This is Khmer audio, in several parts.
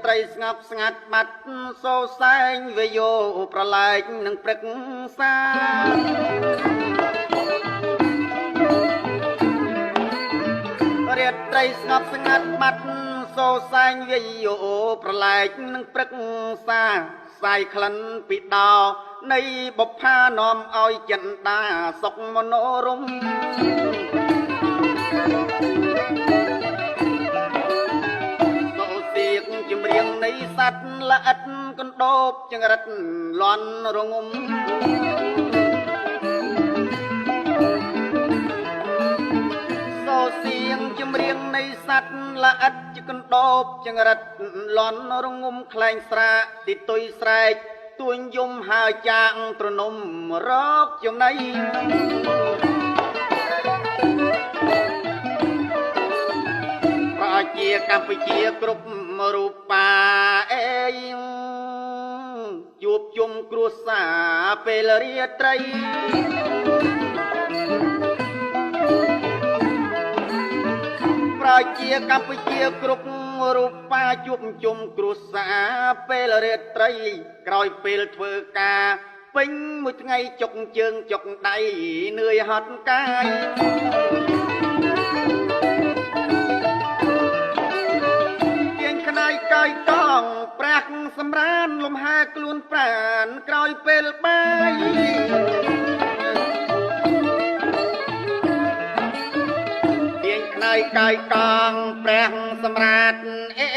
ត្រីស្ងប់ស្ងាត់បាត់សូសែងវាយោប្រឡែកនឹងព្រឹកសារាត្រីស្ងប់ស្ងាត់បាត់សូសែងវាយោប្រឡែកនឹងព្រឹកសាស្ាយក្លិនពីដោនៃបុប្ផានាំឲ្យចិន្តាសុខមនោរម្យសូសៀកចម្រៀងនៃសត្វល្អិតកណ្ដោបចង្រិតលន់រងំសូសៀងចម្រៀងនៃសត្វល្អិតកណ្ដោបចង្រិតលន់រងំខ្លែងស្រាកទីទុយស្រែកទួញយំហើចាងត្រនំរកចំណៃប្រជាកម្ពុជាគ្រប់រូបាអេជួបជុំគ្រួសារពេលរាត្រីប្រជាកម្ពុជាគ្រប់រូបាជួបជុំគ្រួសារពេលរាត្រីក្រោយពេលធ្វើការពេញមួយថ្ងៃចុកជើងចុកដៃនឿយហត់កាយទៀងក្នាយកាយតងប្រាក់សម្រានលំហែខ្លួនប្រានក្រោយពេលបាយកាយកងព្រះសម្រាប់អេ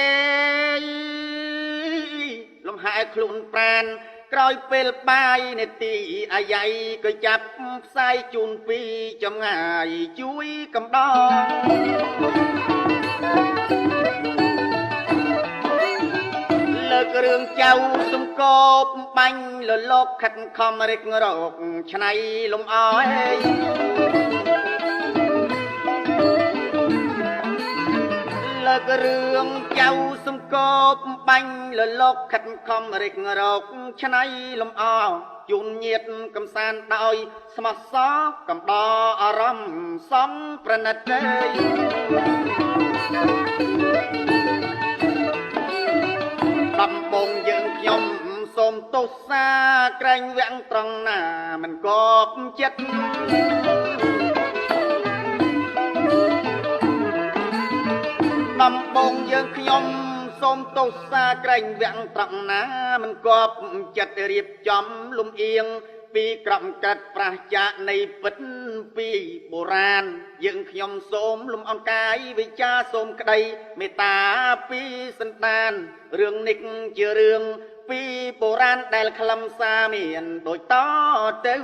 លំហែខ្លួនប្រានក្រោយពេលបាយនេតិអាយ៉ៃក៏ចាប់ផ្សាយជូនពីចម្ងាយជួយកំដរលើករឿងចៅសំកបបាញ់លលោកខិតខំរិករកឆ្នៃលំអើយលើករឿងចៅសំកបបាញ់លលោកខិតខំរិករកឆ្នៃលំអជូនញាតកំសាន្តដោយស្មោះសរកំដរអារម្មណ៍សំប្រណិតទេដំបងយើងខ្ញុំសូមទោសាក្រែងវាំងត្រង់ណាមិនកបចិត្តដំបងយើងខ្ញុំសូមទោសាក្រែងវាំងត្រង់ណាមិនកបចិត្តរៀបចំលំអៀងពីក្រំកាត់ប្រះចាកនៃពិតពីបុរាណយើងខ្ញុំសូមលំអរកាយវិចាសូមក្តីមេត្តាពីសន្តានរឿងនេះជារឿងពីបុរាណដែលខ្លឹមសារមានដូចតទៅ